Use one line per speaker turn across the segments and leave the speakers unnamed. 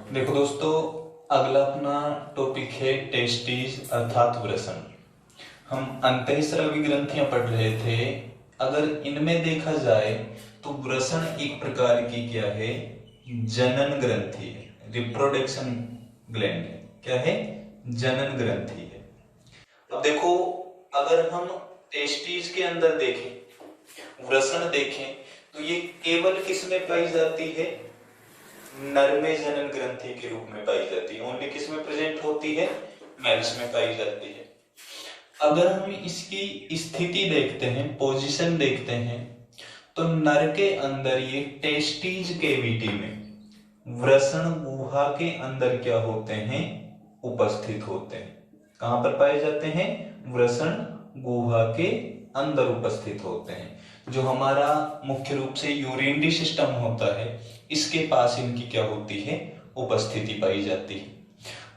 देखो दोस्तों, अगला अपना टॉपिक है टेस्टीज अर्थात वृषण। हम अंतःस्रावी ग्रंथियां पढ़ रहे थे। अगर इनमें देखा जाए तो वृषण एक प्रकार की क्या है, जनन ग्रंथि है, रिप्रोडक्शन ग्लैंड है। क्या है? जनन ग्रंथि है। अब देखो, अगर हम टेस्टीज के अंदर देखें, वृषण देखें, तो ये केवल किस में पाई जाती है? नर में जनन ग्रंथि के रूप में पाई जाती है। ओनली किस में प्रेजेंट होती है? मेल्स में पाई जाती है। अगर हम इसकी स्थिति देखते हैं, पोजीशन देखते हैं, तो नर के अंदर ये टेस्टीज केविटी में वृषण गुहा के अंदर क्या होते हैं? उपस्थित होते हैं। कहां पर पाए जाते हैं? वृषण गुहा के अंदर उपस्थित होते हैं। जो हमारा मुख्य रूप से यूरिनरी सिस्टम होता है, इसके पास इनकी क्या होती है? उपस्थिति पाई जाती है।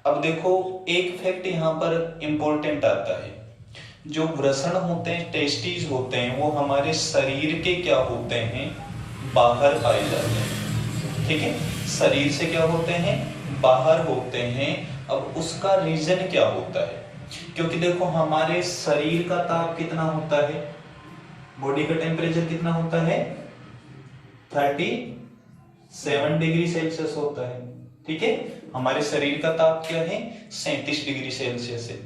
अब देखो, एक फैक्ट यहां पर इंपॉर्टेंट आता है। जो वृषण होते हैं, टेस्टीज होते हैं, वो हमारे शरीर के क्या होते हैं? बाहर पाए जाते हैं। ठीक है, शरीर से क्या होते हैं? बाहर होते हैं। अब उसका रीजन क्या होता है? क्योंकि देखो, हमारे शरीर का ताप कितना होता है? बॉडी का टेम्परेचर कितना होता है? 37 डिग्री सेल्सियस होता है। ठीक है, हमारे शरीर का ताप क्या है? 37 डिग्री सेल्सियस है।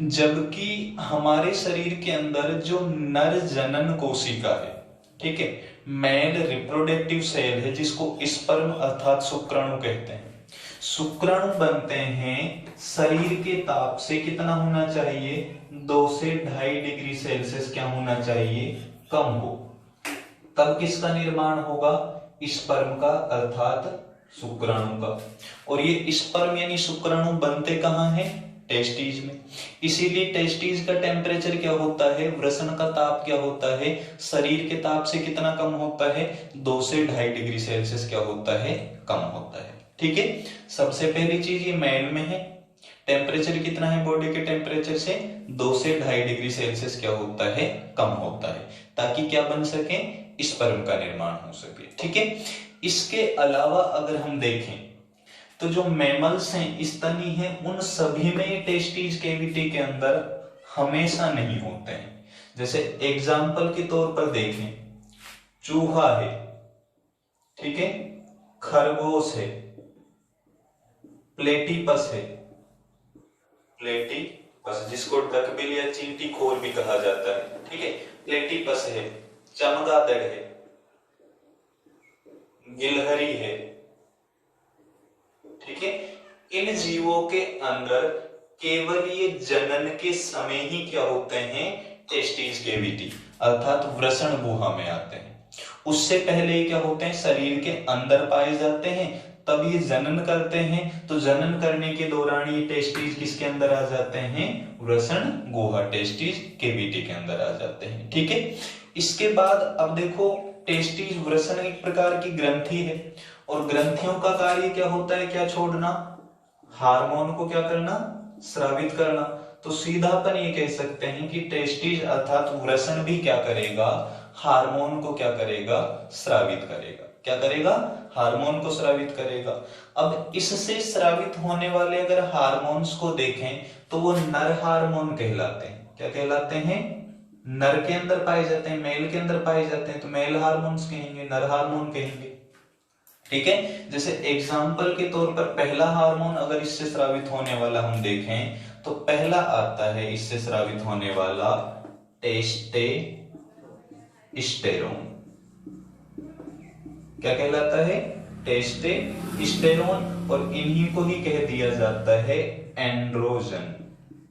जबकि हमारे शरीर के अंदर जो नर जनन कोशिका है, ठीक है, मेल रिप्रोडक्टिव सेल है, जिसको स्पर्म अर्थात शुक्राणु कहते हैं। शुक्राणु बनते हैं शरीर के ताप से कितना होना चाहिए? 2 से 2.5 डिग्री सेल्सियस क्या होना चाहिए? कम हो। तब किसका निर्माण होगा? स्पर्म का अर्थात शुक्राणु का। और ये स्पर्म यानी शुक्राणु बनते कहां है? टेस्टीज में। इसीलिए टेस्टीज का टेम्परेचर क्या होता है? वृषण का ताप क्या होता है? शरीर के ताप से कितना कम होता है? 2 से 2.5 डिग्री सेल्सियस क्या होता है? कम होता है। ठीक है, सबसे पहली चीज ये मेल में है। टेम्परेचर कितना है बॉडी के टेम्परेचर से? 2 से 2.5 डिग्री सेल्सियस क्या होता है? कम होता है, ताकि क्या बन सके? स्पर्म का निर्माण हो सके। ठीक है, इसके अलावा अगर हम देखें तो जो मैमल्स हैं, स्तनी हैं, उन सभी में टेस्टीज केविटी के अंदर हमेशा नहीं होते हैं। जैसे एग्जाम्पल के तौर पर देखें, चूहा है, ठीक है, खरगोश है, प्लेटिपस है, प्लेटिपस जिसको डकबिल या चींटी खोर भी कहा जाता है, ठीक है, प्लेटिपस है, चमगादड़ है, गिलहरी है। ठीक है, इन जीवों के अंदर केवल ये जनन के समय ही क्या होते हैं? टेस्टीज केविटी अर्थात वृषण गुहा में आते हैं। उससे पहले क्या होते हैं? शरीर के अंदर पाए जाते हैं। तब ये जनन करते हैं, तो जनन करने के दौरान ये टेस्टीज किसके अंदर आ जाते हैं? वृषण गुहा, टेस्टीज केविटी के अंदर आ जाते हैं। ठीक है, इसके बाद अब देखो, टेस्टीज वृषण एक प्रकार की ग्रंथि है, और ग्रंथियों का कार्य क्या होता है? क्या छोड़ना? हार्मोन को क्या करना? स्रावित करना। तो सीधा अपन ये कह सकते हैं कि टेस्टीज अर्थात वृषण भी क्या करेगा? हार्मोन को क्या करेगा? स्रावित करेगा। क्या करेगा? हार्मोन को स्रावित करेगा। अब इससे स्रावित होने वाले अगर हार्मोन्स को देखें तो वो नर हार्मोन कहलाते हैं। क्या कहलाते हैं? नर के अंदर पाए जाते हैं, मेल के अंदर पाए जाते हैं, तो मेल हार्मोन्स कहेंगे, नर हार्मोन कहेंगे। ठीक है, जैसे एग्जाम्पल के तौर पर पहला हार्मोन अगर इससे स्रावित होने वाला हम देखें तो पहला आता है इससे स्रावित होने वाला टेस्टेस्टेरोन। क्या कहलाता है? टेस्टेस्टेरोन। और इन्हीं को ही कह दिया जाता है एंड्रोजन।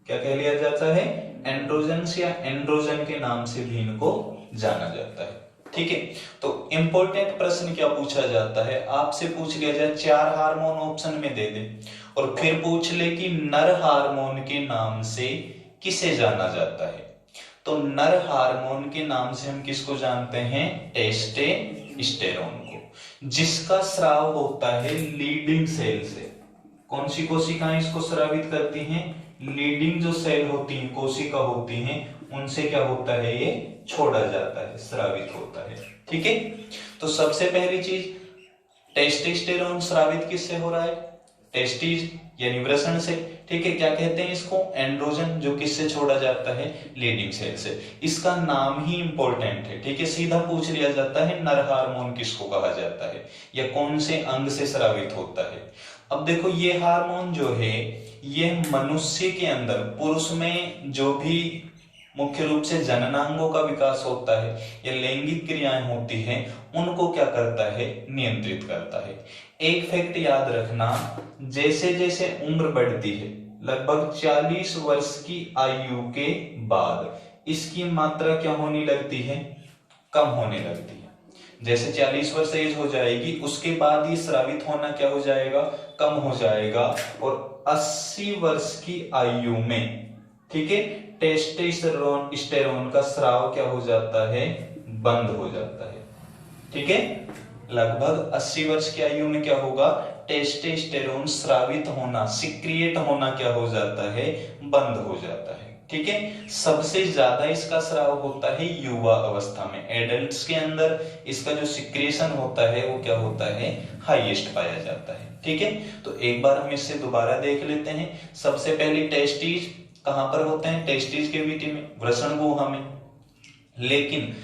क्या कह लिया जाता है? एंड्रोजन्स या एंड्रोजन के नाम से भी इनको जाना जाता है। ठीक है, तो इंपॉर्टेंट प्रश्न क्या पूछा जाता है? आपसे पूछ लिया जाए 4 हार्मोन ऑप्शन में दे दे और फिर पूछ ले कि नर हार्मोन के नाम से किसे जाना जाता है। तो नर हार्मोन के नाम से हम किसको जानते हैं? टेस्टेस्टेरोन को, जिसका स्राव होता है लीडिंग सेल से। कौन सी कोशिकाएं इसको स्रावित करती हैं? लीडिंग जो सेल होती हैं, कोशिका होती हैं, उनसे क्या होता है? ये छोड़ा जाता है, स्रावित होता है। ठीक है, तो सबसे पहली चीज, टेस्टोस्टेरोन स्रावित किससे हो रहा है? टेस्टिस यानी वृषण से, ठीक है। क्या कहते हैं इसको? एंड्रोजन, जो किससे छोड़ा जाता है? लीडिंग सेल से। इसका नाम ही इंपॉर्टेंट है, ठीक है। सीधा पूछ लिया जाता है नर हार्मोन किसको कहा जाता है या कौन से अंग से स्रावित होता है। अब देखो ये हार्मोन जो है ये मनुष्य के अंदर, पुरुष में जो भी मुख्य रूप से जननांगों का विकास होता है या लैंगिक क्रियाएं होती हैं उनको क्या करता है? नियंत्रित करता है। एक फैक्ट याद रखना, जैसे जैसे उम्र बढ़ती है लगभग 40 वर्ष की आयु के बाद इसकी मात्रा क्या होने लगती है? कम होने लगती है। जैसे 40 वर्ष एज हो जाएगी उसके बाद ये स्रावित होना क्या हो जाएगा? कम हो जाएगा। और 80 वर्ष की आयु में, ठीक है, टेस्टोस्टेरोन स्टेरोन का स्राव क्या हो जाता है? बंद हो जाता है, ठीक है। लगभग 80 वर्ष की आयु में क्या होगा? टेस्टोस्टेरोन स्रावित होना, सिक्रिएट होना क्या हो जाता है? बंद हो जाता है, ठीक है। सबसे ज्यादा इसका स्राव होता है युवा अवस्था में। एडल्ट्स के अंदर इसका जो सिक्रेशन होता है वो क्या होता है? हाईएस्ट पाया जाता है, ठीक है। तो एक बार हम इससे दोबारा देख लेते हैं। सबसे पहले टेस्टिस कहां पर होते हैं? टेस्टिस कैविटी में, वृषण गुहा में। लेकिन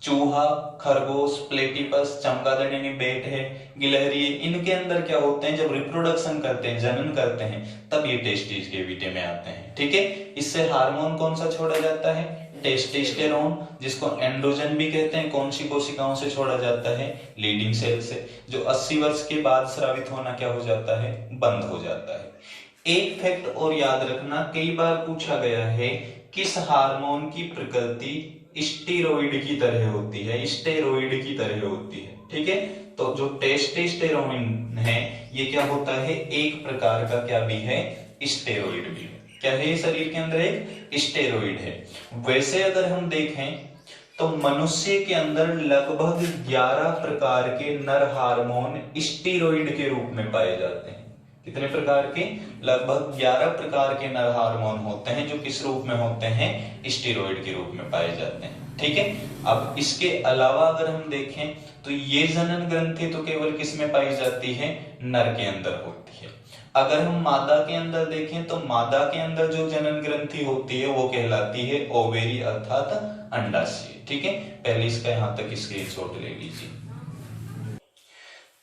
चूहा, खरगोश, प्लेटिपस, चमगादड़ यानी बेट है, गिलहरी, इनके अंदर क्या होते हैं? जब रिप्रोडक्शन करते हैं, जनन करते हैं, तब ये टेस्टिस कैविटी में आते हैं, ठीक है। इससे हार्मोन कौन सा छोड़ा जाता है? टेस्टोस्टेरोन, जिसको एंड्रोजन भी कहते हैं। कौन सी कोशिकाओं से छोड़ा जाता है? लीडिंग सेल से, जो 80 वर्ष के बाद स्रावित होना क्या हो जाता है? बंद हो जाता है। एक फैक्ट और याद रखना, कई बार पूछा गया है किस हार्मोन की प्रकृति स्टेरॉइड की तरह होती है? स्टेरॉइड की तरह होती है, ठीक है। तो जो टेस्टोस्टेरोन है ये क्या होता है? एक प्रकार का क्या भी है? स्टेरॉइड भी है। क्या है? ये शरीर के अंदर एक स्टेरॉइड है। वैसे अगर हम देखें तो मनुष्य के अंदर लगभग 11 प्रकार के नर हार्मोन स्टेरॉइड के रूप में पाए जाते हैं। कितने प्रकार के? लगभग 11 प्रकार के नर हार्मोन होते हैं जो किस रूप में होते हैं? स्टेरॉइड के रूप में पाए जाते हैं, ठीक है। अब इसके अलावा अगर हम देखें तो ये जनन ग्रंथि तो केवल किस में पाई जाती है? नर के अंदर होती है। अगर हम मादा के अंदर देखें तो मादा के अंदर जो जनन ग्रंथि होती है वो कहलाती है ओवेरी अर्थात अंडाशय, ठीक है। पहले इसका यहां तक इसके छोट ले लीजिए।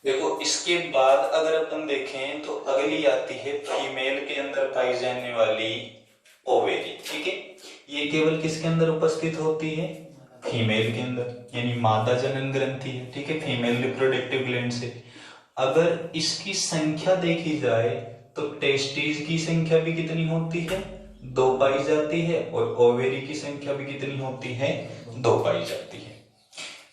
देखो इसके बाद अगर अपन देखें तो अगली आती है फीमेल के अंदर पाई जाने वाली ओवेरी, ठीक है। ये केवल किसके अंदर उपस्थित होती है? फीमेल के अंदर, यानी मादा जनन ग्रंथि है, ठीक है, फीमेल रिप्रोडक्टिव ग्लैंड से। अगर इसकी संख्या देखी जाए तो टेस्टिस की संख्या भी कितनी होती है? 2 पाई जाती है। और ओवेरी की संख्या भी कितनी होती है? 2 पाई जाती है।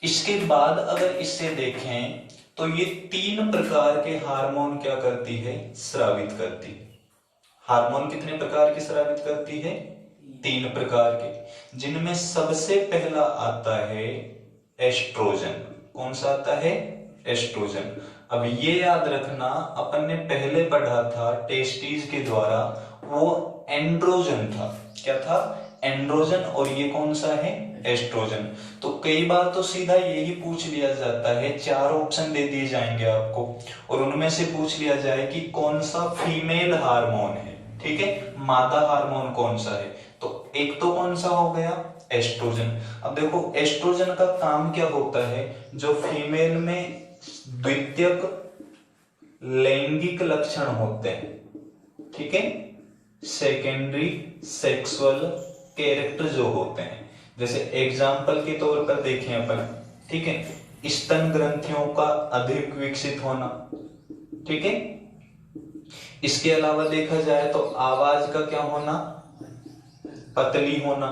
इसके बाद अगर इससे देखें तो ये 3 प्रकार के हार्मोन क्या करती है? स्रावित करती है। हार्मोन कितने प्रकार के स्रावित करती है? 3 प्रकार के, जिनमें सबसे पहला आता है एस्ट्रोजन। कौन सा आता है? एस्ट्रोजन। अब ये याद रखना, अपन ने पहले पढ़ा था टेस्टिस के द्वारा, वो एंड्रोजन था। क्या था? एंड्रोजन। और ये कौन सा है? एस्ट्रोजन। तो कई बार तो सीधा यही पूछ लिया जाता है, 4 ऑप्शन दे दिए जाएंगे आपको और उनमें से पूछ लिया जाए कि कौन सा फीमेल हार्मोन है, ठीक है, मादा हार्मोन कौन सा है। तो एक तो कौन सा हो गया? एस्ट्रोजन। अब देखो एस्ट्रोजन का काम क्या होता है? जो फीमेल में द्वितीयक लैंगिक लक्षण होते हैं, ठीक है, सेकेंडरी सेक्सुअल कैरेक्टर जो होते हैं, जैसे एग्जाम्पल के तौर पर देखें अपन, ठीक है, स्तन ग्रंथियों का अधिक विकसित होना, ठीक है। इसके अलावा देखा जाए तो आवाज का क्या होना? पतली होना,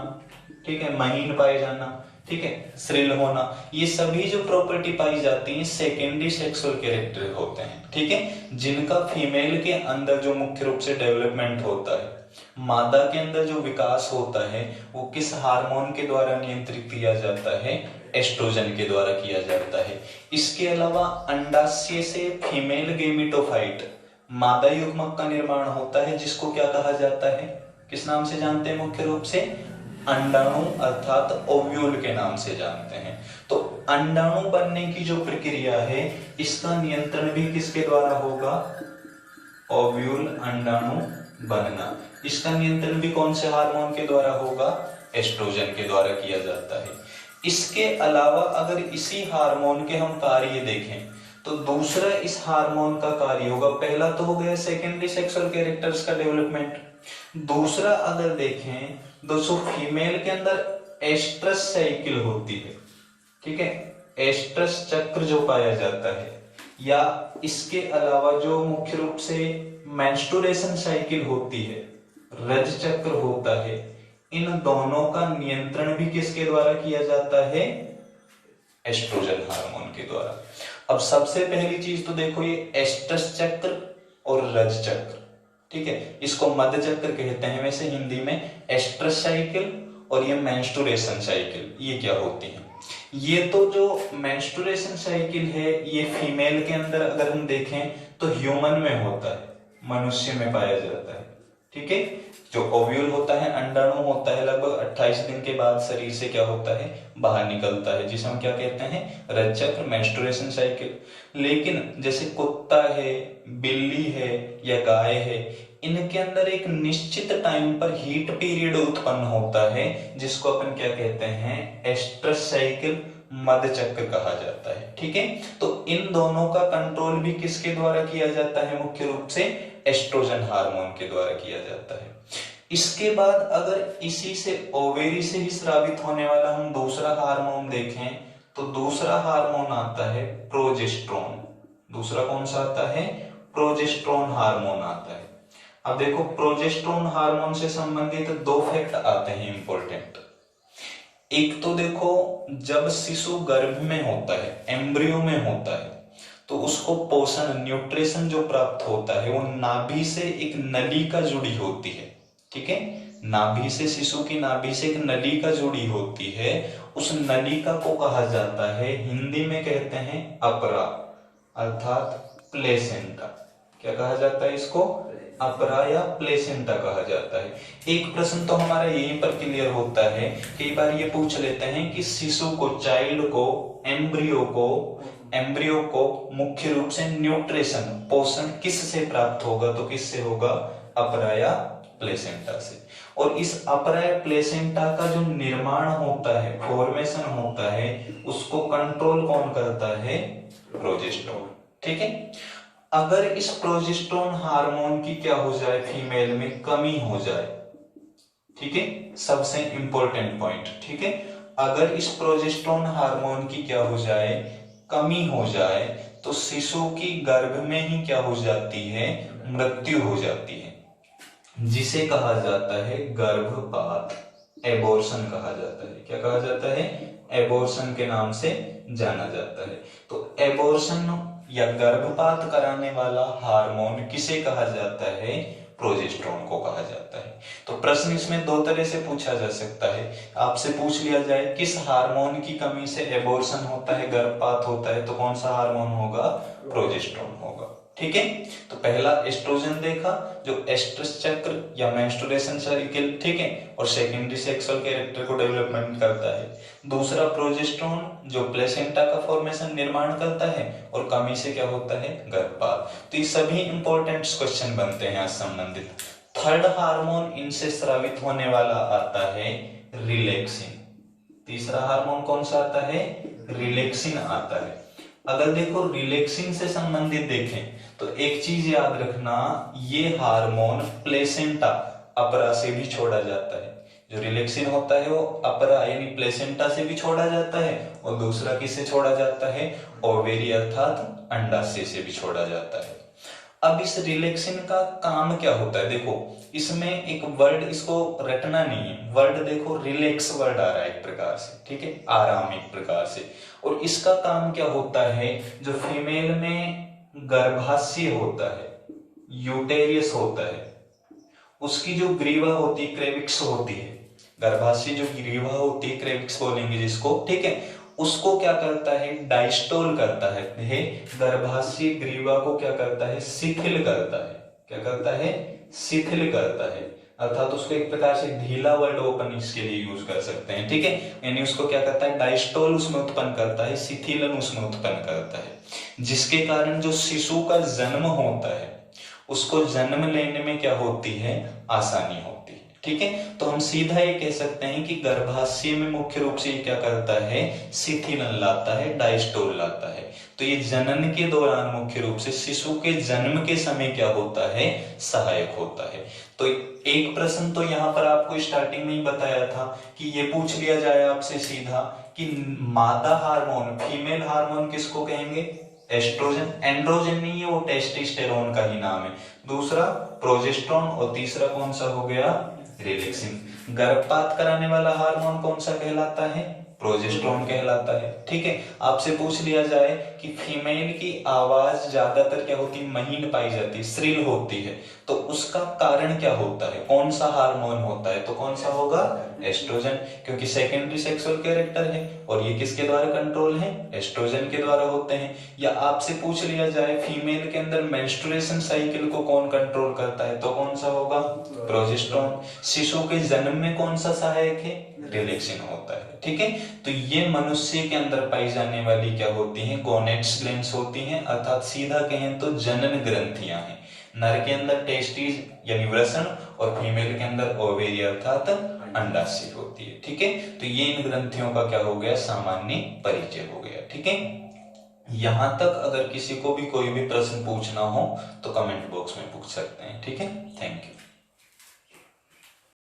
ठीक है, महीन पाए जाना, ठीक है, श्रिल होना। ये सभी जो प्रॉपर्टी पाई जाती हैं सेकेंडरी सेक्सुअल कैरेक्टर होते हैं, ठीक है, जिनका फीमेल के अंदर जो मुख्य रूप से डेवलपमेंट होता है, मादा के अंदर जो विकास होता है वो किस हार्मोन के द्वारा नियंत्रित किया जाता है? एस्ट्रोजन के द्वारा किया जाता है। इसके अलावा अंडाशय से फीमेल गेमिटोफाइट मादा युग्मक का निर्माण होता है, जिसको क्या कहा जाता है? किस नाम से जानते हैं? मुख्य रूप से अंडाणु अर्थात ओव्यूल के नाम से जानते हैं। तो अंडाणु बनने की जो प्रक्रिया है इसका नियंत्रण भी किसके द्वारा होगा? ओव्यूल अंडाणु बनना, इसका नियंत्रण भी कौन से हार्मोन के द्वारा होगा? एस्ट्रोजन के द्वारा किया जाता है। इसके अलावा अगर इसी हार्मोन के हम कार्य देखें तो दूसरा इस हार्मोन का कार्य होगा, पहला तो हो गया सेकेंडरी सेक्सुअल कैरेक्टर्स का डेवलपमेंट, दूसरा अगर देखें दोस्तों फीमेल के अंदर एस्ट्रस साइकिल होती है, ठीक है, एस्ट्रस चक्र जो पाया जाता है, या इसके अलावा जो मुख्य रूप से मेंस्ट्रुएशन साइकिल होती है, रज चक्र होता है, इन दोनों का नियंत्रण भी किसके द्वारा किया जाता है? एस्ट्रोजन हार्मोन के द्वारा। अब सबसे पहली चीज तो देखो ये एस्ट्रस चक्र और रज चक्र, ठीक है, इसको मध्य चक्र कहते हैं वैसे हिंदी में, एस्ट्रस साइकिल और ये मेंस्ट्रुएशन साइकिल, ये क्या होती है? ये तो जो मेंस्ट्रुएशन साइकिल है ये फीमेल के अंदर अगर हम देखें तो ह्यूमन में होता है, मनुष्य में पाया जाता है, ठीक है। जो ओव्यूल होता है, अंडाणु होता है, लगभग 28 दिन के बाद शरीर से क्या होता है? बाहर निकलता है, जिसे हम क्या कहते हैं? रज चक्र, मेंस्ट्रुएशन साइकिल। लेकिन जैसे कुत्ता है, बिल्ली है या गाय है, इनके अंदर एक निश्चित टाइम पर हीट पीरियड उत्पन्न होता है जिसको अपन क्या कहते हैं? एस्ट्रस साइकिल, मध्य चक्र कहा जाता है, ठीक है। तो इन दोनों का कंट्रोल भी किसके द्वारा किया जाता है? मुख्य रूप से एस्ट्रोजन हार्मोन के द्वारा किया जाता है। इसके बाद अगर इसी से ओवेरी से ही स्रावित होने वाला हम दूसरा हार्मोन देखें तो दूसरा हार्मोन आता है प्रोजेस्टेरोन। दूसरा कौन सा आता है? प्रोजेस्टेरोन हार्मोन आता है। अब देखो प्रोजेस्टेरोन हार्मोन से संबंधित दो फैक्ट आते हैं इंपॉर्टेंट। एक तो देखो जब शिशु गर्भ में होता है, एम्ब्रियो में होता है, तो उसको पोषण, न्यूट्रिशन जो प्राप्त होता है वो नाभि से एक नलिका जुड़ी होती है, ठीक है। नाभि से, शिशु की नाभि से एक नलिका जुड़ी होती है, उस नलिका को कहा जाता है, हिंदी में कहते हैं अपरा अर्थात प्लेसेंटा। क्या कहा जाता है इसको? अपरा या प्लेसेंटा कहा जाता है। एक प्रश्न तो हमारा यहीं पर क्लियर होता है, कई बार ये पूछ लेते हैं कि शिशु को, चाइल्ड को, एम्ब्रियो को मुख्य रूप से न्यूट्रिशन, पोषण किस से प्राप्त होगा? तो किससे होगा? अपरा या प्लेसेंटा से। और इस अपरा या प्लेसेंटा का जो निर्माण होता है, फॉर्मेशन होता है, उसको कंट्रोल कौन करता है? प्रोजेस्टेरोन, ठीक है। अगर इस प्रोजेस्टेरोन हार्मोन की क्या हो जाए? फीमेल में कमी हो जाए, ठीक है, सबसे इंपॉर्टेंट पॉइंट, ठीक है। अगर इस प्रोजेस्टेरोन हार्मोन की क्या हो जाए? कमी हो जाए, तो शिशु की गर्भ में ही क्या हो जाती है? मृत्यु हो जाती है, जिसे कहा जाता है गर्भपात, एबॉर्शन कहा जाता है। क्या कहा जाता है? एबॉर्शन के नाम से जाना जाता है। तो एबॉर्शन या गर्भपात कराने वाला हार्मोन किसे कहा जाता है? प्रोजेस्टेरोन को कहा जाता है। तो प्रश्न इसमें दो तरह से पूछा जा सकता है। आपसे पूछ लिया जाए किस हार्मोन की कमी से एबॉर्शन होता है, गर्भपात होता है, तो कौन सा हार्मोन होगा? प्रोजेस्टेरोन होगा, ठीक है। तो पहला एस्ट्रोजन देखा जो एस्ट्रस चक्र या मेंस्ट्रुएशन साइकिल, ठीक है, और सेकेंडरी सेक्सुअल कैरेक्टर को डेवलपमेंट करता है। दूसरा प्रोजेस्टेरोन जो प्लेसेंटा का फॉर्मेशन, निर्माण करता है, और कमी से क्या होता है? गर्भपात। तो ये सभी इंपॉर्टेंट क्वेश्चन बनते हैं आज संबंधित। थर्ड हार्मोन इनसे स्रावित होने वाला आता है रिलैक्सिन। तीसरा हार्मोन कौन सा आता है? रिलैक्सिन आता है। अगर देखो रिलैक्सिन से संबंधित देखें तो एक चीज याद रखना, ये हार्मोन प्लेसेंटा, अपरा से भी छोड़ा जाता है। जो रिलैक्सिन होता है वो अपरा यानी प्लेसेंटा से भी छोड़ा जाता है, और दूसरा किससे छोड़ा जाता है? ओवेरी अर्थात अंडाशय से भी छोड़ा जाता है। अब इस रिलैक्सिन का काम क्या होता है? देखो इसमें एक वर्ड, इसको रटना नहीं है, वर्ड देखो रिलैक्स वर्ड आ रहा है एक प्रकार से, ठीक है, आराम एक प्रकार से। और इसका काम क्या होता है? जो फीमेल में गर्भाशय होता है, यूटेरियस होता है, उसकी जो ग्रीवा होती है, क्रेविक्स होती है, गर्भाशय जो ग्रीवा होती है, क्रेविक्स बोलेंगे जिसको, ठीक है, उसको क्या करता है? डायस्टोल करता है, गर्भाशय ग्रीवा को क्या करता है? शिथिल करता है। क्या करता है? शिथिल करता है, अर्थात उसको एक प्रकार से ढीला वर्ड ओपन इसके लिए यूज कर सकते हैं, ठीक है। यानी उसको क्या करता है? डायस्टोल उसमें उत्पन्न करता है, शिथिलन उसमें उत्पन्न करता है, जिसके कारण जो शिशु का जन्म होता है उसको जन्म लेने में क्या होती है, आसानी होती है। ठीक है, तो हम सीधा ये कह सकते हैं कि गर्भाशय में मुख्य रूप से ये क्या करता है, शिथिलन लाता है, डायस्टोल लाता है। तो ये जनन के दौरान मुख्य रूप से शिशु के जन्म के समय क्या होता है, सहायक होता है। तो एक प्रश्न तो यहाँ पर आपको स्टार्टिंग में ही बताया था कि ये पूछ लिया जाए आपसे सीधा कि मादा हार्मोन, फीमेल हार्मोन किसको कहेंगे, एस्ट्रोजन। एंड्रोजन नहीं है, वो टेस्टोस्टेरोन का ही नाम है। दूसरा प्रोजेस्टेरोन, और तीसरा कौन सा हो गया, रिलैक्सिन। गर्भपात कराने वाला हार्मोन कौन सा कहलाता है, प्रोजेस्टेरोन कहलाता है। ठीक है, आपसे पूछ लिया जाए कि फीमेल की आवाज ज्यादातर क्या होती है, महीन पाई जाती है, श्रील होती है, तो उसका कारण क्या होता है, कौन सा हार्मोन होता है, तो कौन सा होगा, एस्ट्रोजन, क्योंकि सेकेंडरी सेक्सुअल कैरेक्टर है और ये किसके द्वारा कंट्रोल है, एस्ट्रोजन के द्वारा होते हैं। या आपसे पूछ लिया जाए फीमेल के अंदर मेंस्ट्रुएशन साइकिल को कौन कंट्रोल करता है, तो कौन सा होगा, प्रोजेस्टेरोन। शिशु के जन्म में कौन सा सहायक है, रिलैक्सिन होता है। ठीक है, तो ये मनुष्य के अंदर पाई जाने वाली क्या होती हैं, गोनेट्स ग्लैंड्स होती हैं, अर्थात सीधा कहें तो जनन ग्रंथियां हैं। नर के अंदर टेस्टिस यानी वृषण, और फीमेल के अंदर ओवेरी अर्थात अंडाशय होती है। ठीक है, तो ये इन ग्रंथियों का क्या हो गया, सामान्य परिचय हो गया। ठीक है, यहां तक अगर किसी को भी कोई भी प्रश्न पूछना हो तो कमेंट बॉक्स में पूछ सकते हैं। ठीक है, थैंक यू।